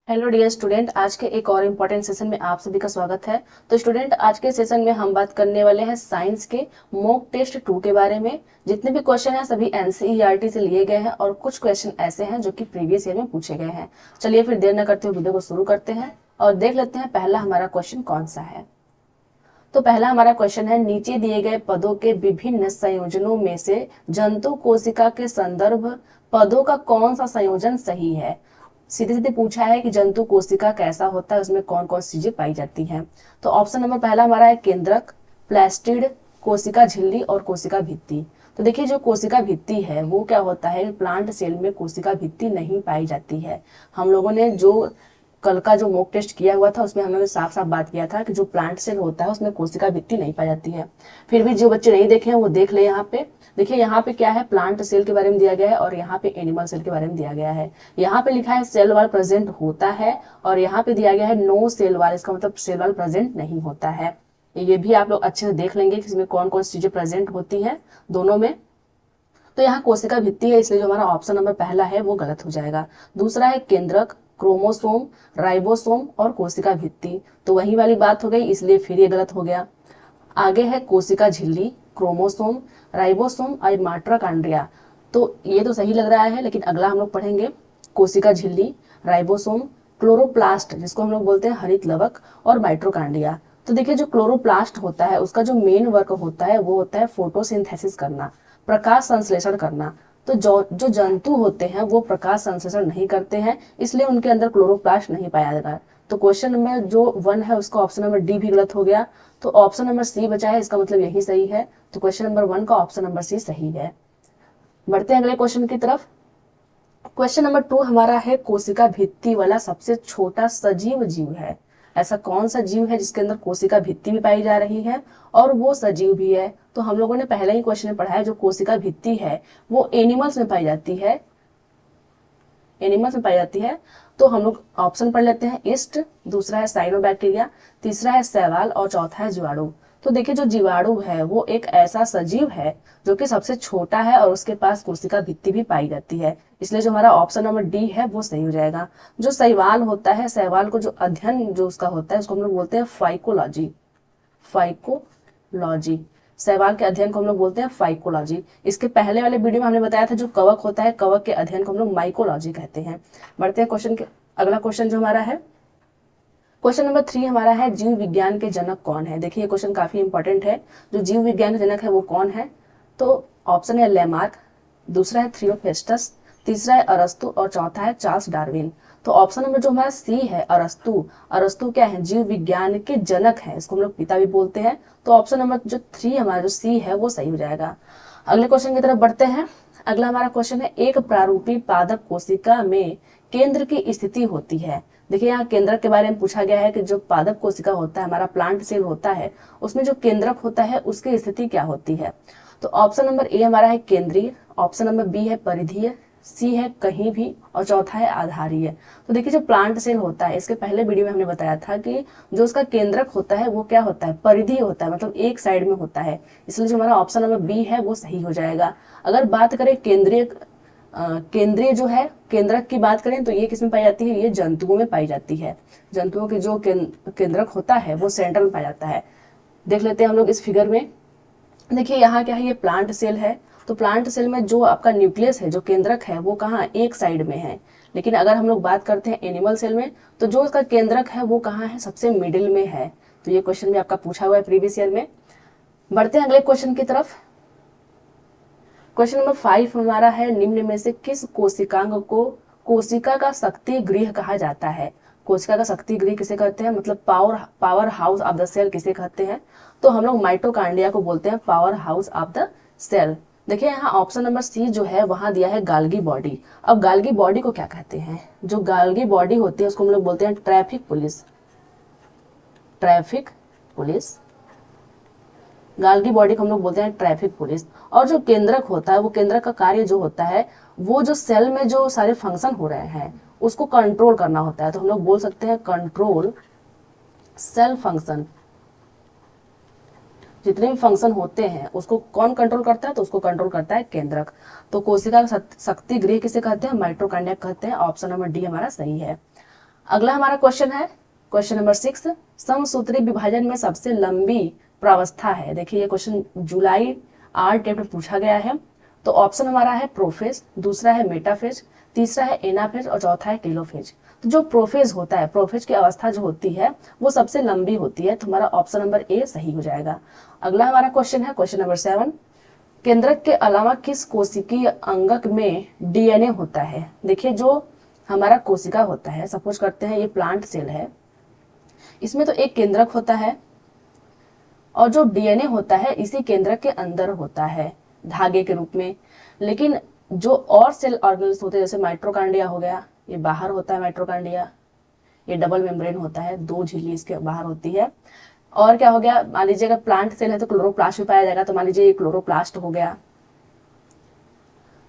Hello dear student, आज के एक और इम्पोर्टेंट सेशन में आप सभी का स्वागत है। तो स्टूडेंट, आज के सेशन में हम बात करने वाले हैं साइंस के मॉक टेस्ट 2 के बारे में। जितने भी क्वेश्चन हैं सभी एनसीईआरटी से लिए गए हैं और कुछ क्वेश्चन ऐसे हैं जो कि प्रीवियस ईयर में पूछे गए हैं। चलिए फिर देर न करते हुए वीडियो को शुरू करते हैं और देख लेते हैं पहला हमारा क्वेश्चन कौन सा है। तो पहला हमारा क्वेश्चन है, नीचे दिए गए पदों के विभिन्न संयोजनों में से जंतु कोशिका के संदर्भ पदों का कौन सा संयोजन सही है। सीधे सीधे पूछा है कि जंतु कोशिका कैसा होता है, उसमें कौन कौन सी चीजें पाई जाती हैं। तो ऑप्शन नंबर पहला हमारा है केंद्रक, प्लास्टिड, कोशिका झिल्ली और कोशिका भित्ति। तो देखिए, जो कोशिका भित्ति है वो क्या होता है, प्लांट सेल में कोशिका भित्ति नहीं पाई जाती है। हम लोगों ने जो कल का जो मॉक टेस्ट किया हुआ था उसमें हमने साफ साफ बात किया था कि जो प्लांट सेल होता है उसमें कोशिका भित्ति नहीं पाई जाती है। फिर भी जो बच्चे नहीं देखे हैं वो देख ले। यहाँ पे देखिए, यहाँ पे क्या है, प्लांट सेल के बारे में दिया गया है और यहाँ पे एनिमल सेल के बारे में दिया गया है। यहाँ पे लिखा है सेल वाल प्रेजेंट होता है और यहाँ पे दिया गया है नो सेल वाल, इसका मतलब सेल वाल प्रेजेंट नहीं होता है। ये भी आप लोग अच्छे से देख लेंगे कि इसमें कौन कौन सी चीजें प्रेजेंट होती है दोनों में। तो यहाँ कोशिका भित्ति है, इसलिए जो हमारा ऑप्शन नंबर पहला है वो गलत हो जाएगा। दूसरा है केंद्रक, क्रोमोसोम, राइबोसोम और कोशिका भित्ति, तो वही वाली बात हो गई, इसलिए फिर ये गलत हो गया। आगे है कोशिका झिल्ली, क्रोमोसोम, राइबोसोम और माइटोकॉन्ड्रिया। तो ये तो सही लग रहा है, लेकिन अगला हम लोग पढ़ेंगे कोशिका झिल्ली, राइबोसोम, क्लोरोप्लास्ट जिसको हम लोग बोलते हैं हरित लवक, और माइटोकॉन्ड्रिया। तो देखिए, जो क्लोरोप्लास्ट होता है उसका जो मेन वर्क होता है वो होता है फोटोसिंथेसिस करना, प्रकाश संश्लेषण करना। तो जो जंतु होते हैं वो प्रकाश संश्लेषण नहीं करते हैं, इसलिए उनके अंदर क्लोरोप्लास्ट नहीं पाया जाता। तो क्वेश्चन नंबर जो 1 है उसका ऑप्शन नंबर डी भी गलत हो गया। तो ऑप्शन नंबर सी बचा है, इसका मतलब यही सही है। तो क्वेश्चन नंबर 1 का ऑप्शन नंबर सी सही है। बढ़ते हैं अगले क्वेश्चन की तरफ। क्वेश्चन नंबर 2 हमारा है, कोशिका भित्ति वाला सबसे छोटा सजीव जीव है। ऐसा कौन सा जीव है जिसके अंदर कोशिका भित्ति भी पाई जा रही है और वो सजीव भी है। तो हम लोगों ने पहले ही क्वेश्चन में पढ़ा है, जो कोशिका भित्ति है वो एनिमल्स में पाई जाती है, एनिमल्स में पाई जाती है। तो हम लोग ऑप्शन पढ़ लेते हैं, ईस्ट, दूसरा है साइनोबैक्टीरिया, तीसरा है शैवाल और चौथा है जीवाणु। तो देखिए, जो जीवाणु है वो एक ऐसा सजीव है जो कि सबसे छोटा है और उसके पास कोशिका भित्ति भी पाई जाती है, इसलिए जो हमारा ऑप्शन नंबर डी है वो सही हो जाएगा। जो शैवाल होता है, शैवाल को जो अध्ययन जो उसका होता है उसको हम लोग बोलते हैं फाइकोलॉजी, फाइकोलॉजी। शैवाल के अध्ययन को हम लोग बोलते हैं फाइकोलॉजी। इसके पहले वाले वीडियो में हमने बताया था जो कवक होता है, कवक के अध्ययन को हम लोग माइकोलॉजी कहते हैं। बढ़ते हैं क्वेश्चन के अगला क्वेश्चन जो हमारा है, क्वेश्चन नंबर 3 हमारा है, जीव विज्ञान के जनक कौन है। देखिए, ये क्वेश्चन काफी इंपॉर्टेंट है। जो जीव विज्ञान के जनक है वो कौन है। तो ऑप्शन है लेमार्क, दूसरा है थियोफेस्टस, तीसरा है अरस्तु और चौथा है चार्ल्स डार्विन। तो ऑप्शन नंबर जो हमारा सी है अरस्तु, अरस्तु क्या है, जीव विज्ञान के जनक है, इसको हम लोग पिता भी बोलते हैं। तो ऑप्शन नंबर जो 3 हमारा जो सी है वो सही हो जाएगा। अगले क्वेश्चन की तरफ बढ़ते हैं। अगला हमारा क्वेश्चन है, एक प्रारूपी पादप कोशिका में केंद्र की स्थिति होती है। देखिए, यहाँ केंद्रक के बारे में पूछा गया है कि जो पादप कोशिका होता है, हमारा प्लांट सेल होता है, उसमें जो केंद्रक होता है उसकी स्थिति क्या होती है। तो ऑप्शन नंबर ए हमारा है केंद्रीय, ऑप्शन नंबर बी है परिधीय, सी है कहीं भी और चौथा है आधारीय। तो देखिए, जो प्लांट सेल होता है, इसके पहले वीडियो में हमने बताया था कि जो उसका केंद्रक होता है वो क्या होता है, परिधीय होता है, मतलब एक साइड में होता है, इसलिए जो हमारा ऑप्शन नंबर बी है वो सही हो जाएगा। अगर बात करें केंद्रीय जो है, केंद्रक की बात करें तो ये किसमें पाई जाती है, ये जंतुओं में पाई जाती है। जंतुओं के जो केंद्रक होता है वो सेंटर में पाया जाता है। देख लेते हैं हम लोग इस फिगर में। देखिए, यहाँ क्या है, ये प्लांट सेल है। तो प्लांट सेल में जो आपका न्यूक्लियस है, जो केंद्रक है, वो कहाँ, एक साइड में है। लेकिन अगर हम लोग बात करते हैं एनिमल सेल में, तो जो उसका केंद्रक है वो कहाँ है, सबसे मिडिल में है। तो ये क्वेश्चन भी आपका पूछा हुआ है प्रीवियस ईयर में। बढ़ते हैं अगले क्वेश्चन की तरफ। क्वेश्चन नंबर 5 हमारा है, निम्न में से किस कोशिकांग को कोशिका का शक्ति गृह कहा जाता है। कोशिका का शक्ति गृह किसे कहते हैं, मतलब power house of the cell किसे कहते हैं। तो हम लोग माइटोकॉन्ड्रिया को बोलते हैं power house of the cell. देखिए, यहाँ ऑप्शन नंबर सी जो है वहां दिया है गाल्गी बॉडी। अब गाल्गी बॉडी को क्या कहते हैं, जो गाल्गी बॉडी होती है उसको हम लोग बोलते हैं ट्रैफिक पुलिस, ट्रैफिक पुलिस। गाल्गी बॉडी को हम लोग बोलते हैं ट्रैफिक पुलिस। और जो केंद्रक होता है, वो केंद्रक का कार्य जो होता है वो जो सेल में जो सारे फंक्शन हो रहे हैं उसको कंट्रोल करना होता है। तो हम लोग बोल सकते हैं कंट्रोल सेल फंक्शन। जितने भी फंक्शन होते हैं उसको कौन कंट्रोल करता है, तो उसको कंट्रोल करता है केंद्रक। तो कोशिका का शक्ति गृह किसे कहते हैं, माइटोकॉन्ड्रिया कहते हैं। ऑप्शन नंबर डी हमारा सही है। अगला हमारा क्वेश्चन है क्वेश्चन नंबर 6, समसूत्री विभाजन में सबसे लंबी प्रावस्था है। देखिए ये क्वेश्चन जुलाई 8 डेट में पूछा गया है। तो ऑप्शन हमारा है प्रोफेज, दूसरा है मेटाफेज, तीसरा है एनाफेज और चौथा है टेलोफेज। तो जो प्रोफेज होता है, प्रोफेज की अवस्था जो होती है वो सबसे लंबी होती है। तो हमारा ऑप्शन नंबर ए सही हो जाएगा। अगला हमारा क्वेश्चन है क्वेश्चन नंबर 7, केंद्रक के अलावा किस कोशिकीय अंगक में डीएनए होता है। देखिए जो हमारा कोशिका होता है, सपोज करते हैं ये प्लांट सेल है, इसमें तो एक केंद्रक होता है और जो डीएनए होता है इसी केंद्रक के अंदर होता है धागे के रूप में। लेकिन जो और सेल ऑर्गेनल्स होते हैं जैसे माइट्रोकांडिया हो गया, ये बाहर होता है माइट्रोकांडिया, ये डबल मेम्ब्रेन होता है, 2 झिल्ली इसके बाहर होती है। और क्या हो गया, मान लीजिए अगर प्लांट सेल है तो क्लोरोप्लास्ट भी पाया जाएगा, तो मान लीजिए ये क्लोरोप्लास्ट हो गया।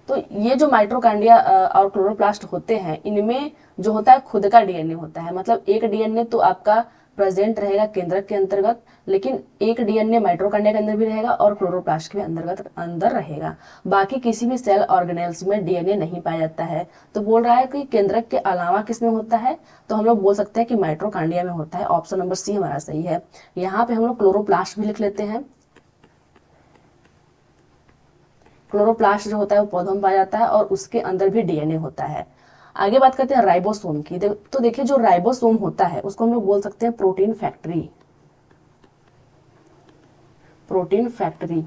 तो ये जो माइट्रोकांडिया और क्लोरोप्लास्ट होते हैं, इनमें जो होता है खुद का डीएनए होता है। मतलब एक डीएनए तो आपका प्रेजेंट रहेगा केंद्रक के अंतर्गत, लेकिन एक डीएनए माइट्रोकांडिया के अंदर भी रहेगा और क्लोरोप्लास्ट के अंदर रहेगा। बाकी किसी भी सेल ऑर्गेनेल्स में डीएनए नहीं पाया जाता है। तो बोल रहा है कि केंद्रक के अलावा किस में होता है, तो हम लोग बोल सकते हैं कि माइट्रोकांडिया में होता है। ऑप्शन नंबर सी हमारा सही है। यहाँ पे हम लोग क्लोरोप्लास्ट भी लिख लेते हैं। क्लोरोप्लास्ट जो होता है वो पौधों में पाया जाता है और उसके अंदर भी डीएनए होता है। आगे बात करते हैं राइबोसोम की। तो देखिए जो राइबोसोम होता है उसको हम लोग बोल सकते हैं प्रोटीन फैक्ट्री। प्रोटीन फैक्ट्री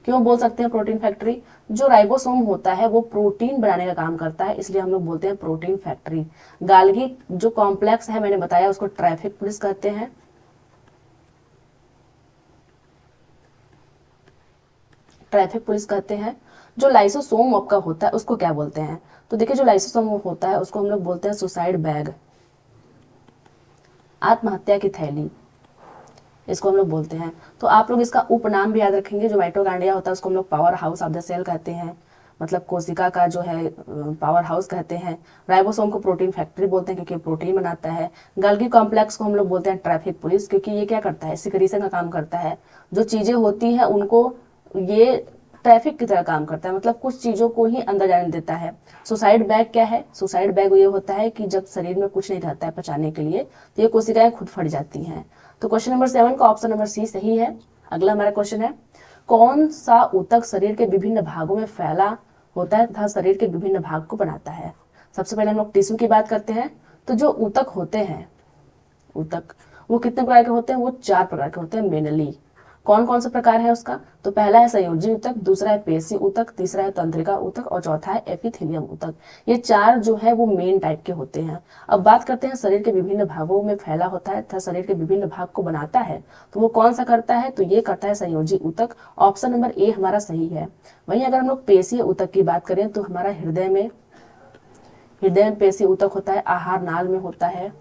क्यों बोल सकते हैं प्रोटीन फैक्ट्री? जो राइबोसोम होता है वो प्रोटीन बनाने का काम करता है, इसलिए हम लोग बोलते हैं प्रोटीन फैक्ट्री। गाल्गी जो कॉम्प्लेक्स है मैंने बताया उसको ट्रैफिक पुलिस कहते हैं। ट्रैफिक पुलिस कहते हैं। जो लाइसोसोम आपका होता है उसको क्या बोलते हैं? तो देखिए जो लाइसोसोम होता है उसको हम लोग बोलते हैं सुसाइड बैग, आत्महत्या की थैली, इसको हम लोग बोलते हैं। तो आप लोग इसका उपनाम भी याद रखेंगे। जो माइटोकॉन्ड्रिया होता है उसको हम लोग power house of the cell कहते हैं, मतलब कोशिका का जो है पावर हाउस कहते हैं। राइबोसोम को प्रोटीन फैक्ट्री बोलते हैं क्योंकि प्रोटीन बनाता है। गल्गी कॉम्प्लेक्स को हम लोग बोलते हैं ट्रैफिक पुलिस, क्योंकि ये क्या करता है, सिक्रीशन का काम करता है। जो चीजें होती हैं उनको ये ट्रैफिक की तरह काम करता है, मतलब कुछ चीजों को ही अंदर जाने देता है। सुसाइड बैग क्या है? सुसाइड बैग ये होता है कि जब शरीर में कुछ नहीं रहता है पचाने के लिए तो ये कोशिकाएं खुद फट जाती हैं। तो क्वेश्चन नंबर 7 का ऑप्शन नंबर सी सही है। अगला हमारा क्वेश्चन है, कौन सा ऊतक शरीर के विभिन्न भागों में फैला होता है तथा शरीर के विभिन्न भाग को बनाता है? सबसे पहले हम लोग टिश्यू की बात करते हैं। तो जो ऊतक होते हैं, ऊतक वो कितने प्रकार के होते हैं? वो 4 प्रकार के होते हैं मेनली। कौन कौन सा प्रकार है उसका? तो पहला है संयोजी ऊतक, दूसरा है पेशी ऊतक, तीसरा है तंत्रिका ऊतक और चौथा है एपिथेलियम ऊतक। ये 4 जो है वो मेन टाइप के होते हैं। अब बात करते हैं शरीर के विभिन्न भागों में फैला होता है तथा शरीर के विभिन्न भाग को बनाता है, तो वो कौन सा करता है? तो ये करता है संयोजी ऊतक। ऑप्शन नंबर ए हमारा सही है। वहीं अगर हम लोग पेशीय ऊतक की बात करें तो हमारा हृदय में पेशी ऊतक होता है, आहार नाल में होता है।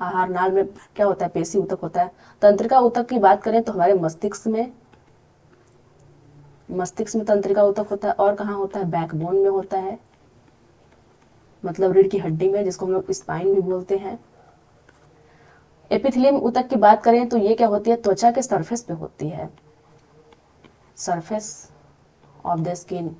आहार नाल में क्या होता है? पेशी ऊतक होता है। तंत्रिका ऊतक की बात करें तो हमारे मस्तिष्क में तंत्रिका ऊतक होता है। और कहाँ होता है? बैकबोन में होता है, मतलब रीढ़ की हड्डी में, जिसको हम लोग स्पाइन भी बोलते हैं। एपिथेलियम ऊतक की बात करें तो ये क्या होती है? त्वचा के सरफेस पे होती है, सरफेस ऑफ द स्किन।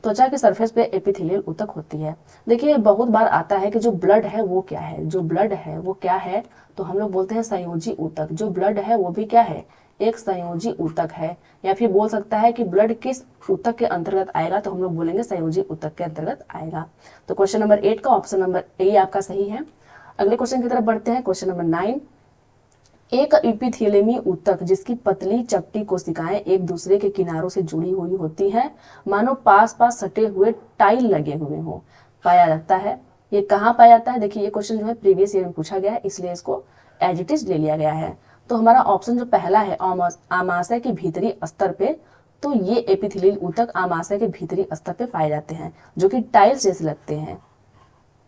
त्वचा के सरफेस पे एपिथेलियल ऊतक होती है। देखिए बहुत बार आता है कि जो ब्लड है वो क्या है, जो ब्लड है वो क्या है? तो हम लोग बोलते हैं संयोजी ऊतक। जो ब्लड है वो भी क्या है? एक संयोजी ऊतक है। या फिर बोल सकता है कि ब्लड किस ऊतक के अंतर्गत आएगा, तो हम लोग बोलेंगे संयोजी ऊतक के अंतर्गत आएगा। तो क्वेश्चन नंबर 8 का ऑप्शन नंबर ए आपका सही है। अगले क्वेश्चन की तरफ बढ़ते हैं। क्वेश्चन नंबर 9, एक एपिथेलियमी ऊतक जिसकी पतली चपटी कोशिकाएं एक दूसरे के किनारों से जुड़ी हुई होती हैं, मानो पास पास सटे हुए टाइल लगे हुए हों, पाया जाता है। ये कहाँ पाया जाता है? देखिए ये क्वेश्चन जो है प्रीवियस ईयर में पूछा गया है, इसलिए इसको एज इट इज ले लिया गया है। तो हमारा ऑप्शन जो पहला है आमाशय के भीतरी स्तर पे, तो ये एपिथेलियल ऊतक आमाशय के भीतरी स्तर पे पाए जाते हैं जो कि टाइल्स जैसे लगते हैं।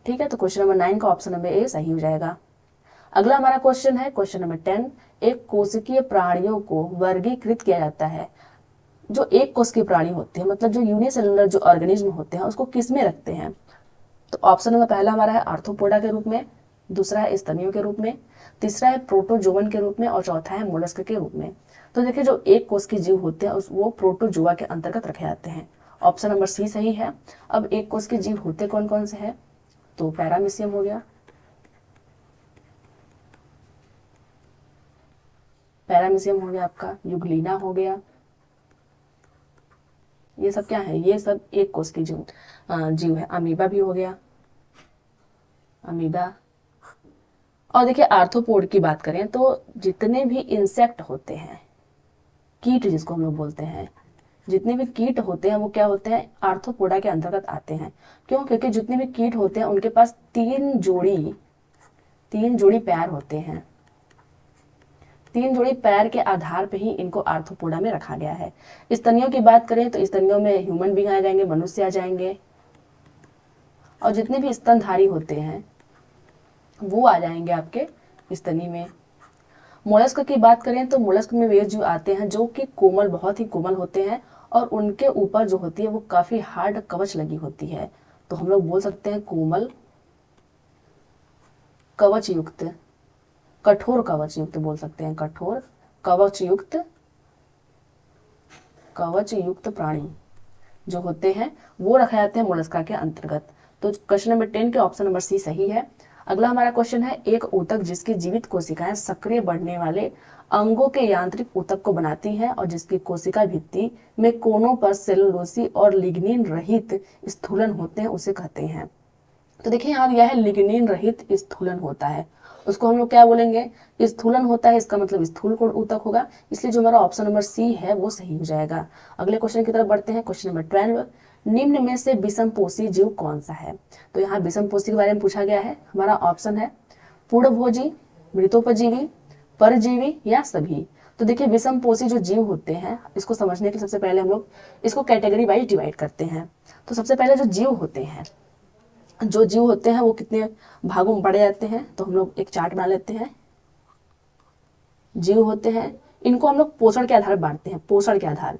ठीक है, तो क्वेश्चन नंबर 9 का ऑप्शन नंबर ए सही हो जाएगा। अगला हमारा क्वेश्चन है क्वेश्चन नंबर 10, एक कोशिकीय प्राणियों को वर्गीकृत किया जाता है। जो एक कोश के प्राणी होते हैं, मतलब जो यूनिसेलुलर जो ऑर्गेनिज्म होते हैं, उसको किस में रखते हैं? तो ऑप्शन नंबर पहला हमारा है आर्थ्रोपोडा के रूप में, दूसरा है स्तनियों के रूप में, तीसरा है प्रोटोजोवन के रूप में और चौथा है मोलस्क के रूप में। तो देखिए जो एक कोश के जीव होते हैं वो प्रोटोजोआ के अंतर्गत रखे जाते हैं ऑप्शन नंबर सी सही है। अब एक कोष के जीव होते कौन कौन से हैं? तो पैरामीशियम हो गया, पैरामीशियम हो गया आपका, यूग्लिना हो गया, ये सब क्या है? ये सब एक कोष के जीव है। अमीबा भी हो गया, अमीबा। और देखिए आर्थ्रोपोड की बात करें तो जितने भी इंसेक्ट होते हैं, कीट जिसको हम लोग बोलते हैं, जितने भी कीट होते हैं वो क्या होते हैं? आर्थ्रोपोडा के अंतर्गत आते हैं। क्यों? क्योंकि जितने भी कीट होते हैं उनके पास तीन जोड़ी पैर होते हैं। तीन जोड़ी पैर के आधार पे ही इनको आर्थ्रोपोडा में रखा गया है। स्तनियों की बात करें तो स्तनियों में ह्यूमन बीइंग आ जाएंगे, मनुष्य आ जाएंगे, और जितने भी स्तनधारी होते हैं वो आ जाएंगे आपके स्तनी में। मोलस्क की बात करें तो मोलस्क में वे जीव आते हैं जो कि कोमल, बहुत ही कोमल होते हैं, और उनके ऊपर जो होती है वो काफी हार्ड कवच लगी होती है। तो हम लोग बोल सकते हैं कोमल कवच युक्त, कठोर कवच युक्त बोल सकते हैं, कठोर कवच युक्त प्राणी जो होते हैं वो रखे जाते हैं मोलस्का के अंतर्गत। तो क्वेश्चन नंबर 10 के ऑप्शन नंबर सी सही है। अगला हमारा क्वेश्चन है, एक ऊतक जिसकी जीवित कोशिकाएं सक्रिय बढ़ने वाले अंगों के यांत्रिक ऊतक को बनाती हैं और जिसकी कोशिका भित्ति में कोनों पर सेलुलोसी और लिग्निन रहित स्थूलन होते हैं, उसे कहते हैं। तो देखिए यहाँ दिया है लिग्निन रहित स्थूलन होता है, उसको हम लोग क्या बोलेंगे? स्थूलन होता है, इसका मतलब स्थूल कोण ऊतक होगा, इसलिए जो हमारा ऑप्शन नंबर सी है वो सही हो जाएगा। अगले क्वेश्चन की तरफ बढ़ते हैं। क्वेश्चन नंबर 12, निम्न में से विषमपोषी जीव कौन सा है? तो यहाँ विषमपोषी के बारे में पूछा गया है। हमारा ऑप्शन है पूर्णभोजी, मृतोपजीवी, परजीवी या सभी। तो देखिए विषमपोषी जो जीव होते हैं, इसको समझने के लिए सबसे पहले हम लोग इसको कैटेगरी वाइज डिवाइड करते हैं। तो सबसे पहले जो जीव होते हैं वो कितने भागों में बढ़े जाते हैं? तो हम लोग एक चार्ट बना लेते हैं। जीव होते हैं, इनको हम लोग पोषण के आधार पर बांटते हैं, पोषण के आधार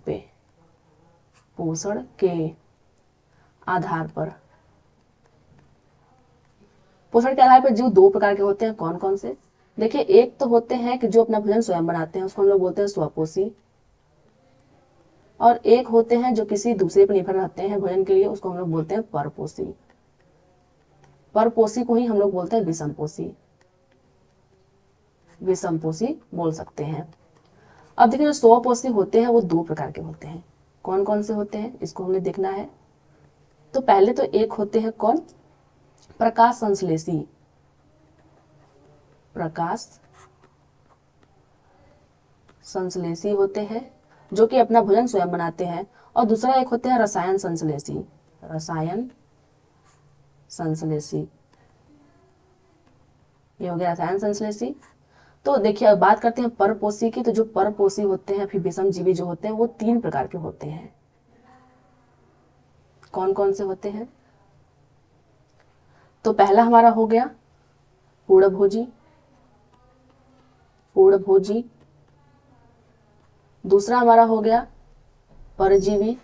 पर जीव दो प्रकार के होते हैं। कौन कौन से? देखिए एक तो होते हैं कि जो अपना भोजन स्वयं बनाते हैं, उसको हम लोग बोलते हैं स्वपोषी, और एक होते हैं जो किसी दूसरे पर निर्भर रहते हैं भोजन के लिए, उसको हम लोग बोलते हैं परपोषी। परपोषी को ही हम लोग बोलते हैं विषमपोषी बोल सकते हैं। अब देखिए जो स्वपोषी होते हैं वो दो प्रकार के होते हैं। कौन कौन से होते हैं इसको हमें देखना है। तो पहले तो एक होते हैं कौन? प्रकाश संश्लेषी होते हैं जो कि अपना भोजन स्वयं बनाते हैं, और दूसरा एक होते हैं रसायन संश्लेषी, ये हो गया रसायन संश्लेषी। तो देखिए अब बात करते हैं परपोषी की। तो जो परपोषी होते हैं फिर विषमजीवी जो होते हैं वो तीन प्रकार के होते हैं। कौन कौन से होते हैं? तो पहला हमारा हो गया पूर्णभोजी, दूसरा हमारा हो गया परजीवी,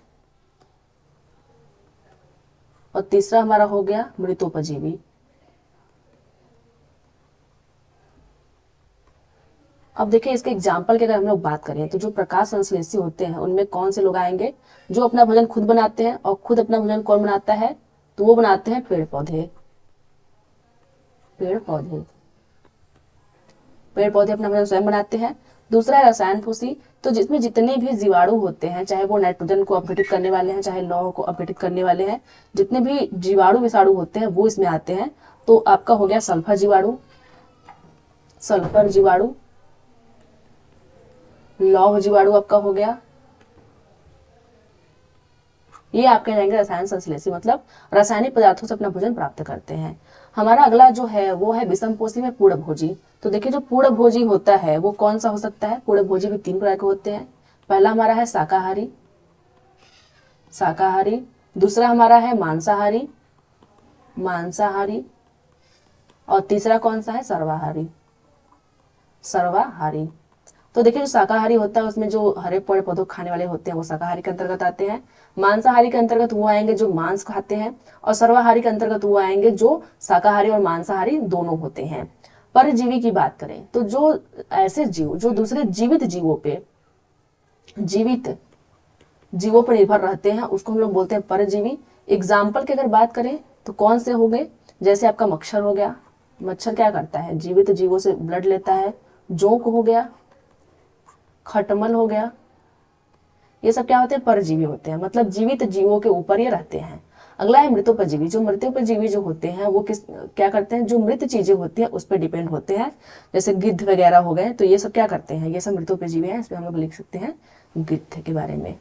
और तीसरा हमारा हो गया मृतोपजीवी। अब देखिए इसके एग्जाम्पल की अगर हम लोग बात करें तो जो प्रकाश संश्लेषी होते हैं उनमें कौन से लोग आएंगे? जो अपना भोजन खुद बनाते हैं, और खुद अपना भोजन कौन बनाता है? तो वो बनाते हैं पेड़ पौधे अपना भोजन स्वयं बनाते हैं। दूसरा है रसायन पोषी, तो जिसमें जितने भी जीवाणु होते हैं, चाहे वो नाइट्रोजन को अपघटित करने वाले हैं, चाहे लौह को अपघटित करने वाले हैं, जितने भी जीवाणु विषाणु होते हैं वो इसमें आते हैं। तो आपका हो गया सल्फर जीवाणु, लौह जीवाणु आपका हो गया, ये आपके जाएंगे रसायन संश्लेषी, मतलब रासायनिक पदार्थों से अपना भोजन प्राप्त करते हैं। हमारा अगला जो है वो है विषमपोषी में पूर्णभोजी। तो देखिए जो पूर्णभोजी होता है वो कौन सा हो सकता है? पूर्णभोजी भी तीन प्रकार के होते हैं। पहला हमारा है शाकाहारी, दूसरा हमारा है मांसाहारी, और तीसरा कौन सा है? सर्वाहारी। तो देखिए जो शाकाहारी होता है उसमें जो हरे पेड़ पौधों खाने वाले होते हैं वो शाकाहारी के अंतर्गत आते हैं। मांसाहारी के अंतर्गत वो आएंगे जो मांस खाते हैं, और सर्वाहारी के अंतर्गत वो आएंगे जो शाकाहारी और मांसाहारी दोनों होते हैं। परजीवी की बात करें तो जो ऐसे जीव जो दूसरे जीवित जीवों पे जीवों पर निर्भर रहते हैं उसको हम लोग बोलते हैं परजीवी। एग्जाम्पल की अगर बात करें तो कौन से हो गए, जैसे आपका मच्छर हो गया, मच्छर क्या करता है, जीवित जीवों से ब्लड लेता है। जोंक हो गया, खटमल हो गया, ये सब क्या होते हैं, परजीवी होते हैं, मतलब जीवित जीवों के ऊपर ये रहते हैं। अगला है मृतोपजीवी। जो मृतोपजीवी जो होते हैं वो क्या करते हैं, जो मृत चीजें होती हैं उस पर डिपेंड होते हैं, जैसे गिद्ध वगैरह हो गए, तो ये सब क्या करते हैं, ये सब मृतोपजीवी हैं। इसमें हम लोग लिख सकते हैं गिद्ध के बारे में।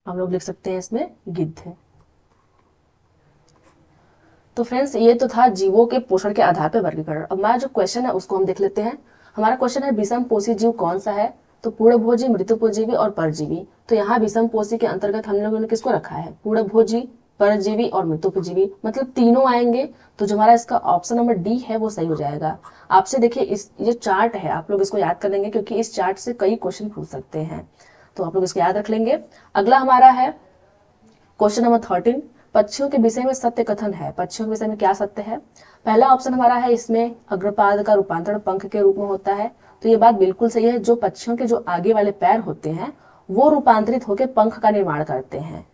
हम लोग लिख सकते हैं इसमें गिद्ध। तो फ्रेंड्स ये तो था जीवों के पोषण के आधार पर वर्गीकरण। अब हमारा जो क्वेश्चन है उसको हम देख लेते हैं। हमारा क्वेश्चन है विषम पोषी जीव कौन सा है, तो पूर्णभोजी, मृतोपजीवी और परजीवी। तो यहाँ विषम पोषी के अंतर्गत हम लोगों ने किसको रखा है, पूर्णभोजी, परजीवी और मृतोपजीवी, मतलब तीनों आएंगे। तो जो हमारा इसका ऑप्शन नंबर डी है वो सही हो जाएगा। आपसे देखिए इस ये चार्ट है, आप लोग इसको याद कर लेंगे क्योंकि इस चार्ट से कई क्वेश्चन पूछ सकते हैं, तो आप लोग इसको याद रख लेंगे। अगला हमारा है क्वेश्चन नंबर 13, पक्षियों के विषय में सत्य कथन है। पक्षियों के विषय में क्या सत्य है, पहला ऑप्शन हमारा है इसमें अग्रपाद का रूपांतरण पंख के रूप में होता है। तो ये बात बिल्कुल सही है, जो पक्षियों के जो आगे वाले पैर होते हैं वो रूपांतरित होकर पंख का निर्माण करते हैं।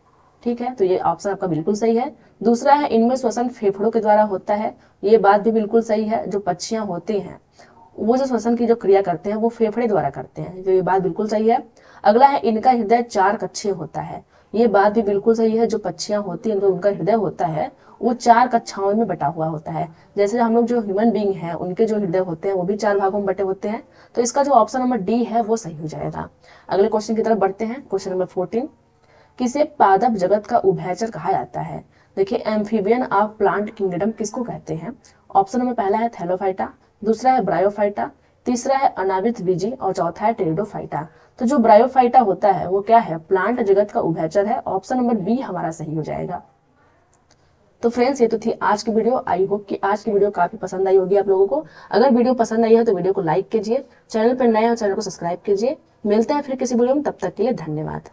ठीक है, तो ये ऑप्शन आपका बिल्कुल सही है। दूसरा है इनमें श्वसन फेफड़ों के द्वारा होता है। ये बात भी बिल्कुल सही है, जो पक्षियां होती हैं वो जो श्वसन की जो क्रिया करते हैं वो फेफड़े द्वारा करते हैं, तो ये बात बिल्कुल सही है। अगला है इनका हृदय 4 कक्षीय होता है। ये बात भी बिल्कुल सही है, जो पक्षियां होती हैं उनका हृदय होता है वो 4 कक्षाओं में बटा हुआ होता है। जैसे हम लोग जो ह्यूमन बीइंग हैं उनके जो हृदय होते हैं वो भी 4 भागों में बटे होते हैं। तो इसका जो ऑप्शन नंबर डी है वो सही हो जाएगा। अगले क्वेश्चन की तरफ बढ़ते हैं। क्वेश्चन नंबर 14, किसे पादप जगत का उभयचर कहा जाता है। देखिए एम्फीबियन ऑफ प्लांट किंगडम किसको कहते हैं। ऑप्शन नंबर पहला है थैलोफाइटा, दूसरा है ब्रायोफाइटा, तीसरा है अनावृत बीजी और चौथा है टेरिडोफाइटा। तो जो ब्रायोफाइटा होता है वो क्या है, प्लांट जगत का उभयचर है। ऑप्शन नंबर बी हमारा सही हो जाएगा। तो फ्रेंड्स ये तो थी आज की वीडियो। आई होप कि आज की वीडियो काफी पसंद आई होगी आप लोगों को। अगर वीडियो पसंद आई है तो वीडियो को लाइक कीजिए, चैनल पर नए हो चैनल को सब्सक्राइब कीजिए। मिलते हैं फिर किसी वीडियो में, तब तक के लिए धन्यवाद।